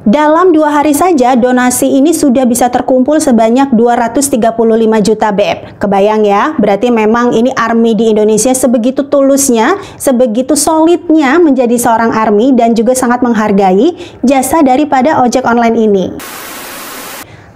Dalam 2 hari saja, donasi ini sudah bisa terkumpul sebanyak 235 juta Beb. Kebayang ya, berarti memang ini ARMY di Indonesia sebegitu tulusnya, sebegitu solidnya menjadi seorang ARMY dan juga sangat menghargai jasa daripada ojek online ini.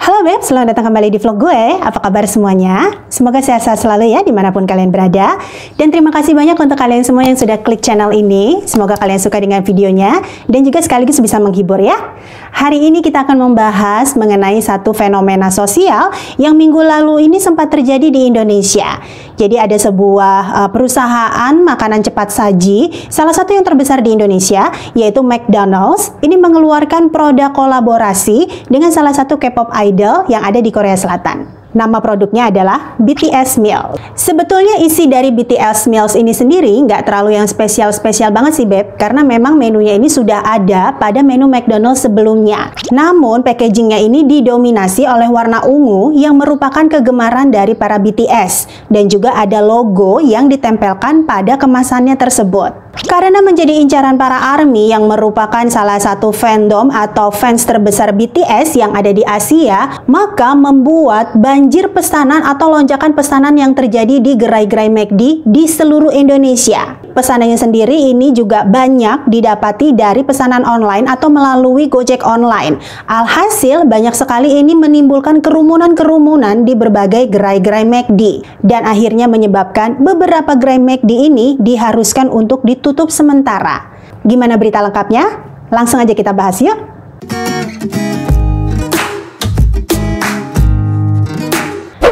Halo Beb, selamat datang kembali di vlog gue. Apa kabar semuanya? Semoga sehat-sehat selalu ya dimanapun kalian berada. Dan terima kasih banyak untuk kalian semua yang sudah klik channel ini. Semoga kalian suka dengan videonya dan juga sekaligus bisa menghibur ya. Hari ini kita akan membahas mengenai satu fenomena sosial yang minggu lalu ini sempat terjadi di Indonesia. Jadi ada sebuah perusahaan makanan cepat saji, salah satu yang terbesar di Indonesia, yaitu McDonald's. Ini mengeluarkan produk kolaborasi dengan salah satu K-pop idol yang ada di Korea Selatan. Nama produknya adalah BTS Meal. Sebetulnya isi dari BTS Meals ini sendiri nggak terlalu yang spesial-spesial banget sih Beb, karena memang menunya ini sudah ada pada menu McDonald's sebelumnya. Namun packagingnya ini didominasi oleh warna ungu yang merupakan kegemaran dari para BTS, dan juga ada logo yang ditempelkan pada kemasannya tersebut. Karena menjadi incaran para ARMY yang merupakan salah satu fandom atau fans terbesar BTS yang ada di Asia, maka membuat banjir pesanan atau lonjakan pesanan yang terjadi di gerai-gerai McD di seluruh Indonesia. Pesanannya sendiri ini juga banyak didapati dari pesanan online atau melalui Gojek online. Alhasil banyak sekali ini menimbulkan kerumunan-kerumunan di berbagai gerai-gerai McD, dan akhirnya menyebabkan beberapa gerai McD ini diharuskan untuk ditutup sementara. Gimana berita lengkapnya? Langsung aja kita bahas yuk.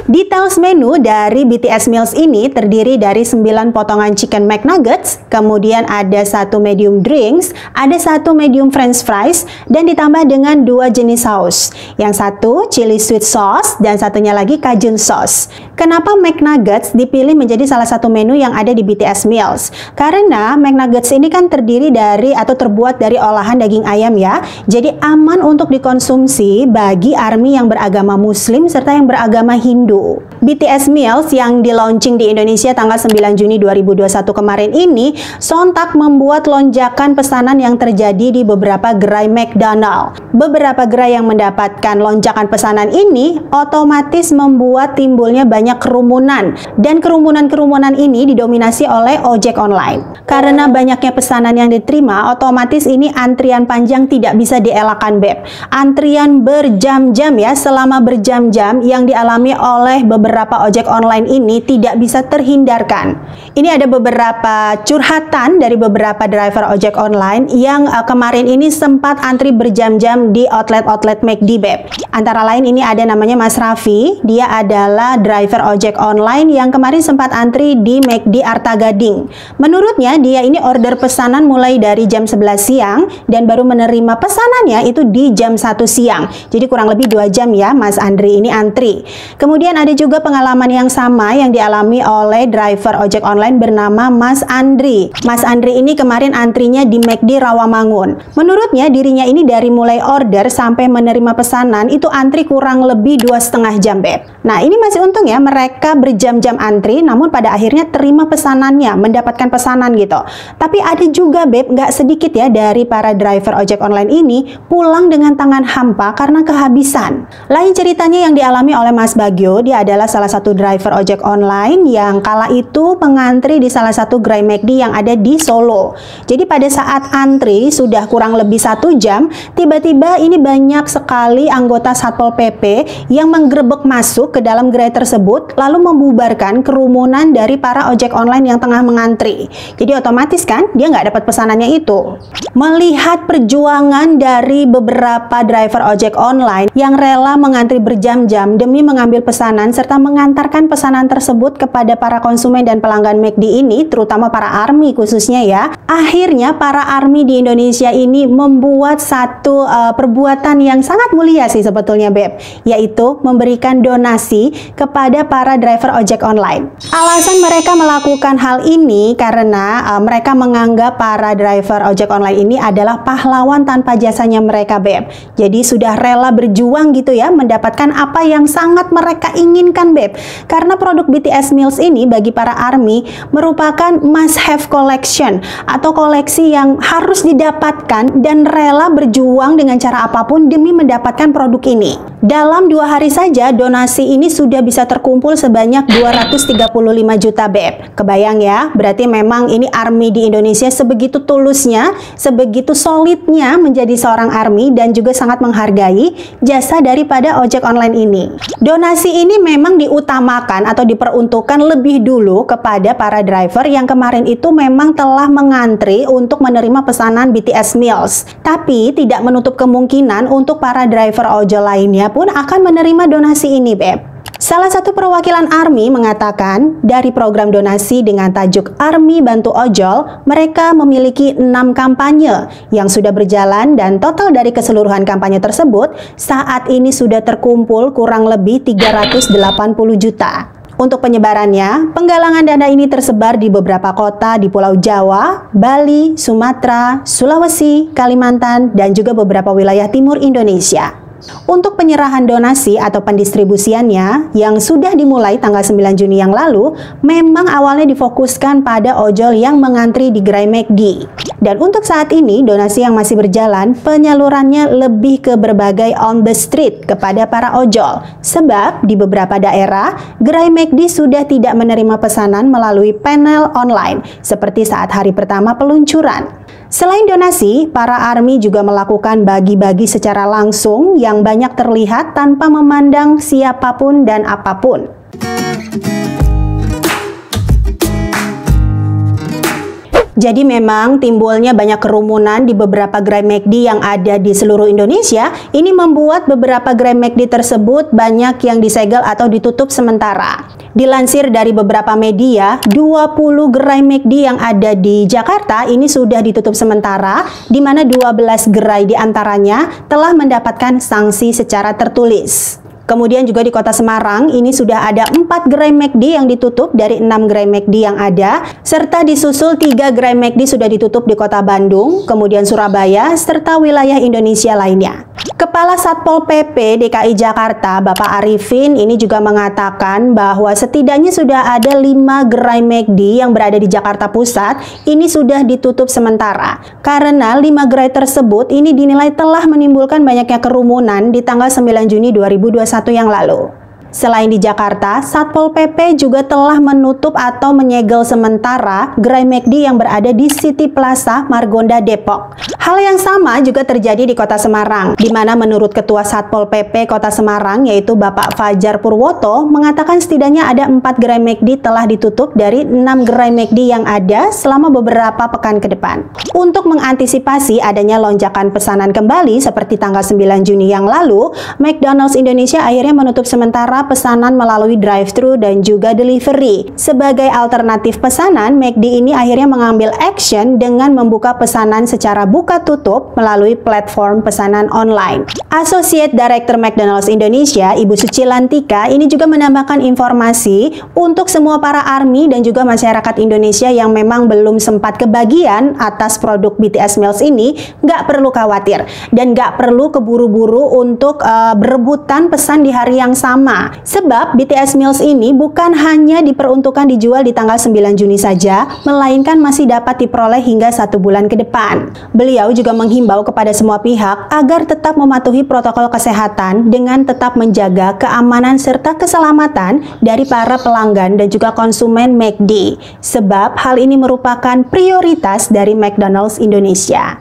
Details menu dari BTS Meals ini terdiri dari 9 potongan chicken McNuggets, kemudian ada 1 medium drinks, ada 1 medium french fries, dan ditambah dengan 2 jenis saus. Yang satu chili sweet sauce dan satunya lagi Cajun sauce. Kenapa McNuggets dipilih menjadi salah satu menu yang ada di BTS Meals? Karena McNuggets ini kan terdiri dari atau terbuat dari olahan daging ayam ya. Jadi aman untuk dikonsumsi bagi ARMY yang beragama Muslim serta yang beragama Hindu. BTS Meals yang di-launching di Indonesia tanggal 9 Juni 2021 kemarin ini sontak membuat lonjakan pesanan yang terjadi di beberapa gerai McDonald's. Beberapa gerai yang mendapatkan lonjakan pesanan ini otomatis membuat timbulnya banyak kerumunan, dan kerumunan-kerumunan ini didominasi oleh ojek online. Karena banyaknya pesanan yang diterima, otomatis ini antrian panjang tidak bisa dielakkan Beb. Antrian berjam-jam ya, selama berjam-jam yang dialami oleh beberapa ojek online ini tidak bisa terhindarkan. Ini ada beberapa curhatan dari beberapa driver ojek online yang kemarin ini sempat antri berjam-jam di outlet-outlet McD Beb. Antara lain ini ada namanya Mas Raffi, dia adalah driver ojek online yang kemarin sempat antri di McD Arta Gading. Menurutnya dia ini order pesanan mulai dari jam 11 siang dan baru menerima pesanannya itu di jam 1 siang. Jadi kurang lebih 2 jam ya Mas Andri ini antri. Kemudian ada juga pengalaman yang sama yang dialami oleh driver ojek online bernama Mas Andri. Mas Andri ini kemarin antrinya di McD Rawamangun. Menurutnya dirinya ini dari mulai order sampai menerima pesanan itu antri kurang lebih 2,5 jam Beb. Nah ini masih untung ya, mereka berjam-jam antri namun pada akhirnya terima pesanannya, mendapatkan pesanan gitu. Tapi ada juga Beb, nggak sedikit ya dari para driver ojek online ini pulang dengan tangan hampa karena kehabisan. Lain ceritanya yang dialami oleh Mas Bagio, dia adalah salah satu driver ojek online yang kala itu mengantri di salah satu gerai McD yang ada di Solo. Jadi pada saat antri sudah kurang lebih 1 jam, tiba-tiba ini banyak sekali anggota Satpol PP yang menggerebek masuk ke dalam gerai tersebut lalu membubarkan kerumunan dari para ojek online yang tengah mengantri. Jadi otomatis kan dia nggak dapat pesanannya itu. Melihat perjuangan dari beberapa driver ojek online yang rela mengantri berjam-jam demi mengambil pesanan serta mengantarkan pesanan tersebut kepada para konsumen dan pelanggan McD ini, terutama para ARMY khususnya ya. Akhirnya para ARMY di Indonesia ini membuat satu perbuatan yang sangat mulia sih sebetulnya Beb, yaitu memberikan donasi kepada para driver ojek online. Alasan mereka melakukan hal ini karena mereka menganggap para driver ojek online ini adalah pahlawan tanpa jasanya mereka Beb. Jadi sudah rela berjuang gitu ya, mendapatkan apa yang sangat mereka inginkan, Beb. Karena produk BTS Meals ini bagi para ARMY merupakan must have collection atau koleksi yang harus didapatkan dan rela berjuang dengan cara apapun demi mendapatkan produk ini. Dalam 2 hari saja, donasi ini sudah bisa terkumpul sebanyak 235 juta, Beb. Kebayang ya, berarti memang ini ARMY di Indonesia sebegitu tulusnya, sebegitu solidnya menjadi seorang ARMY dan juga sangat menghargai jasa daripada ojek online ini. Donasi ini memang diutamakan atau diperuntukkan lebih dulu kepada para driver yang kemarin itu memang telah mengantri untuk menerima pesanan BTS Meals. Tapi tidak menutup kemungkinan untuk para driver ojol lainnya pun akan menerima donasi ini, Beb. Salah satu perwakilan ARMY mengatakan, dari program donasi dengan tajuk ARMY Bantu Ojol, mereka memiliki 6 kampanye yang sudah berjalan dan total dari keseluruhan kampanye tersebut saat ini sudah terkumpul kurang lebih 380 juta. Untuk penyebarannya, penggalangan dana ini tersebar di beberapa kota di Pulau Jawa, Bali, Sumatera, Sulawesi, Kalimantan, dan juga beberapa wilayah timur Indonesia. Untuk penyerahan donasi atau pendistribusiannya yang sudah dimulai tanggal 9 Juni yang lalu, memang awalnya difokuskan pada ojol yang mengantri di gerai McD. Dan untuk saat ini, donasi yang masih berjalan, penyalurannya lebih ke berbagai on the street kepada para ojol. Sebab di beberapa daerah, gerai McD sudah tidak menerima pesanan melalui panel online, seperti saat hari pertama peluncuran. Selain donasi, para ARMY juga melakukan bagi-bagi secara langsung yang banyak terlihat tanpa memandang siapapun dan apapun. Jadi memang timbulnya banyak kerumunan di beberapa gerai McD yang ada di seluruh Indonesia. Ini membuat beberapa gerai McD tersebut banyak yang disegel atau ditutup sementara. Dilansir dari beberapa media, 20 gerai McD yang ada di Jakarta ini sudah ditutup sementara, di mana 12 gerai diantaranya telah mendapatkan sanksi secara tertulis. Kemudian juga di Kota Semarang, ini sudah ada 4 gerai McD yang ditutup dari 6 gerai McD yang ada, serta disusul 3 gerai McD sudah ditutup di Kota Bandung, kemudian Surabaya, serta wilayah Indonesia lainnya. Kepala Satpol PP DKI Jakarta, Bapak Arifin, ini juga mengatakan bahwa setidaknya sudah ada 5 gerai McD yang berada di Jakarta Pusat, ini sudah ditutup sementara. Karena 5 gerai tersebut ini dinilai telah menimbulkan banyaknya kerumunan di tanggal 9 Juni 2021 yang lalu. Selain di Jakarta, Satpol PP juga telah menutup atau menyegel sementara gerai McD yang berada di City Plaza, Margonda, Depok. Hal yang sama juga terjadi di Kota Semarang, di mana menurut Ketua Satpol PP Kota Semarang, yaitu Bapak Fajar Purwoto, mengatakan setidaknya ada 4 gerai McD telah ditutup dari 6 gerai McD yang ada selama beberapa pekan ke depan. Untuk mengantisipasi adanya lonjakan pesanan kembali seperti tanggal 9 Juni yang lalu, McDonald's Indonesia akhirnya menutup sementara pesanan melalui drive-thru dan juga delivery. Sebagai alternatif pesanan, McD ini akhirnya mengambil action dengan membuka pesanan secara buka tutup melalui platform pesanan online. Associate Director McDonald's Indonesia, Ibu Suci Lantika, ini juga menambahkan informasi untuk semua para ARMY dan juga masyarakat Indonesia yang memang belum sempat kebagian atas produk BTS Meals ini, nggak perlu khawatir dan nggak perlu keburu-buru untuk berebutan pesan di hari yang sama. Sebab BTS Meals ini bukan hanya diperuntukkan dijual di tanggal 9 Juni saja, melainkan masih dapat diperoleh hingga 1 bulan ke depan. Beliau juga menghimbau kepada semua pihak agar tetap mematuhi protokol kesehatan dengan tetap menjaga keamanan serta keselamatan dari para pelanggan dan juga konsumen McD. Sebab hal ini merupakan prioritas dari McDonald's Indonesia.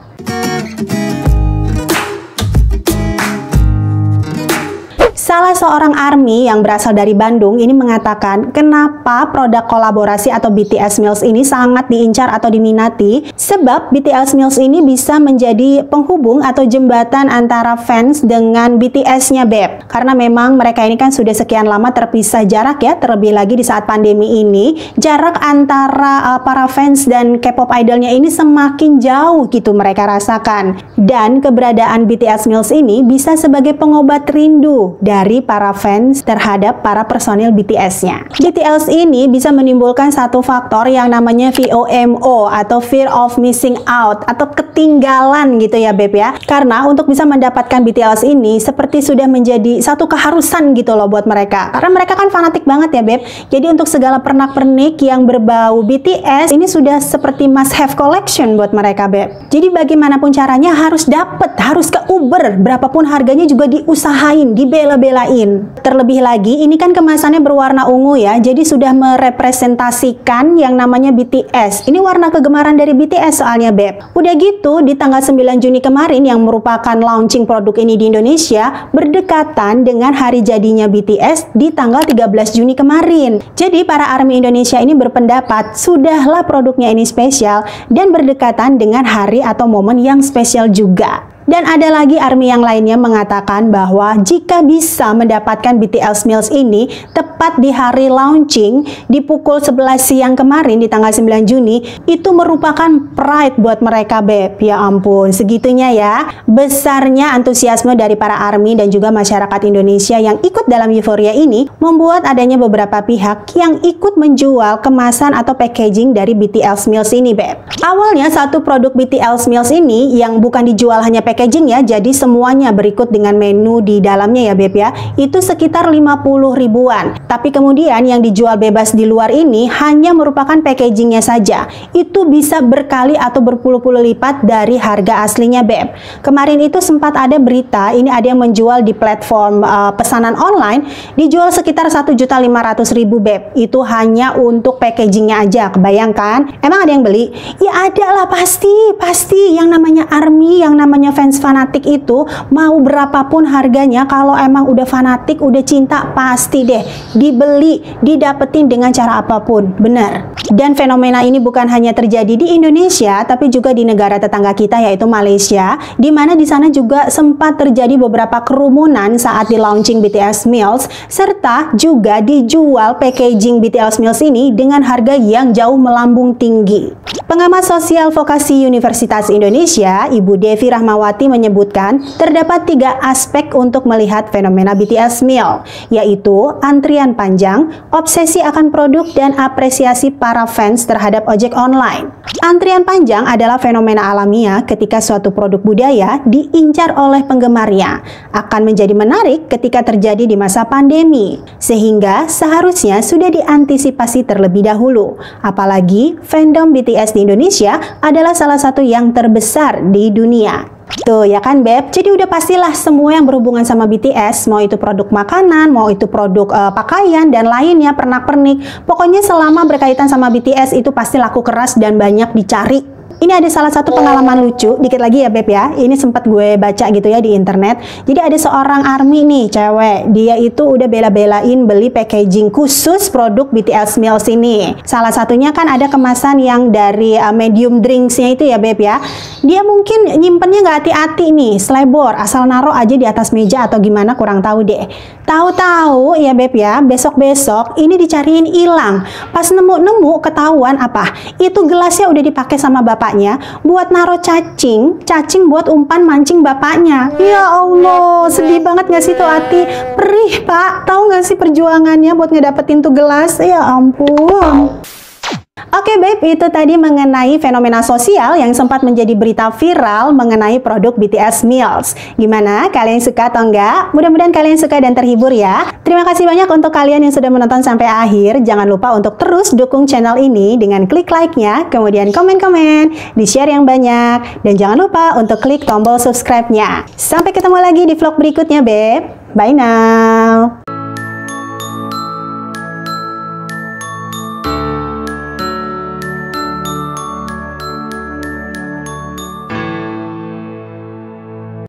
Salah seorang ARMY yang berasal dari Bandung ini mengatakan kenapa produk kolaborasi atau BTS Meals ini sangat diincar atau diminati, sebab BTS Meals ini bisa menjadi penghubung atau jembatan antara fans dengan BTS-nya, Beb. Karena memang mereka ini kan sudah sekian lama terpisah jarak ya, terlebih lagi di saat pandemi ini, jarak antara para fans dan K-pop idolnya ini semakin jauh gitu mereka rasakan. Dan keberadaan BTS Meals ini bisa sebagai pengobat rindu dari dari para fans terhadap para personil BTS-nya. BTS ini bisa menimbulkan satu faktor yang namanya FOMO atau Fear of Missing Out atau ketinggalan gitu ya Beb ya. Karena untuk bisa mendapatkan BTS ini seperti sudah menjadi satu keharusan gitu loh buat mereka. Karena mereka kan fanatik banget ya Beb. Jadi untuk segala pernak-pernik yang berbau BTS ini sudah seperti must have collection buat mereka Beb. Jadi bagaimanapun caranya harus dapet, harus ke Uber, berapapun harganya juga diusahain, dibela-belain. Terlebih lagi ini kan kemasannya berwarna ungu ya, jadi sudah merepresentasikan yang namanya BTS. Ini warna kegemaran dari BTS soalnya Beb. Udah gitu di tanggal 9 Juni kemarin yang merupakan launching produk ini di Indonesia berdekatan dengan hari jadinya BTS di tanggal 13 Juni kemarin. Jadi para ARMY Indonesia ini berpendapat sudahlah produknya ini spesial dan berdekatan dengan hari atau momen yang spesial juga. Dan ada lagi ARMY yang lainnya mengatakan bahwa jika bisa mendapatkan BTS Meals ini tepat di hari launching di pukul 11 siang kemarin di tanggal 9 Juni, itu merupakan pride buat mereka Beb. Ya ampun, segitunya ya. Besarnya antusiasme dari para ARMY dan juga masyarakat Indonesia yang ikut dalam euforia ini membuat adanya beberapa pihak yang ikut menjual kemasan atau packaging dari BTS Meals ini Beb. Awalnya satu produk BTS Meals ini yang bukan dijual hanya packaging ya, jadi semuanya berikut dengan menu di dalamnya ya Beb ya, itu sekitar 50 ribuan. Tapi kemudian yang dijual bebas di luar ini hanya merupakan packagingnya saja. Itu bisa berkali atau berpuluh-puluh lipat dari harga aslinya Beb. Kemarin itu sempat ada berita, ini ada yang menjual di platform pesanan online, dijual sekitar 1.500.000 Beb. Itu hanya untuk packagingnya aja, kebayangkan? Emang ada yang beli? Ya ada lah, pasti yang namanya ARMY, yang namanya fans fanatik itu mau berapapun harganya, kalau emang udah fanatik, udah cinta, pasti deh dibeli, didapetin dengan cara apapun, bener. Dan fenomena ini bukan hanya terjadi di Indonesia, tapi juga di negara tetangga kita yaitu Malaysia, di mana di sana juga sempat terjadi beberapa kerumunan saat di launching BTS Meals, serta juga dijual packaging BTS Meals ini dengan harga yang jauh melambung tinggi. Pengamat sosial vokasi Universitas Indonesia, Ibu Devi Rahmawati menyebutkan terdapat 3 aspek untuk melihat fenomena BTS Meal, yaitu antrian panjang, obsesi akan produk, dan apresiasi para fans terhadap ojek online. Antrian panjang adalah fenomena alamiah ketika suatu produk budaya diincar oleh penggemarnya. Akan menjadi menarik ketika terjadi di masa pandemi, sehingga seharusnya sudah diantisipasi terlebih dahulu. Apalagi fandom BTS di Indonesia adalah salah satu yang terbesar di dunia. Tuh ya kan Beb, jadi udah pastilah semua yang berhubungan sama BTS, mau itu produk makanan, mau itu produk pakaian dan lainnya, pernak-pernik, pokoknya selama berkaitan sama BTS itu pasti laku keras dan banyak dicari. Ini ada salah satu pengalaman lucu, dikit lagi ya Beb ya, ini sempat gue baca gitu ya di internet. Jadi ada seorang ARMY nih, cewek, dia itu udah bela-belain beli packaging khusus produk BTS Meals ini. Salah satunya kan ada kemasan yang dari medium drinksnya itu ya Beb ya. Dia mungkin nyimpennya nggak hati-hati nih, selebor, asal naruh aja di atas meja atau gimana, kurang tahu deh. Tahu-tahu ya Beb ya, besok-besok ini dicariin hilang. Pas nemu-nemu ketahuan apa? Itu gelasnya udah dipakai sama bapaknya buat naruh cacing buat umpan mancing bapaknya. Ya Allah, sedih banget gak sih tuh hati? Perih Pak, tahu gak sih perjuangannya buat ngedapetin tuh gelas? Ya ampun. Oke Beb, itu tadi mengenai fenomena sosial yang sempat menjadi berita viral mengenai produk BTS Meals. Gimana? Kalian suka atau enggak? Mudah-mudahan kalian suka dan terhibur ya. Terima kasih banyak untuk kalian yang sudah menonton sampai akhir. Jangan lupa untuk terus dukung channel ini dengan klik like-nya, kemudian komen-komen, di-share yang banyak, dan jangan lupa untuk klik tombol subscribe-nya. Sampai ketemu lagi di vlog berikutnya Beb. Bye now.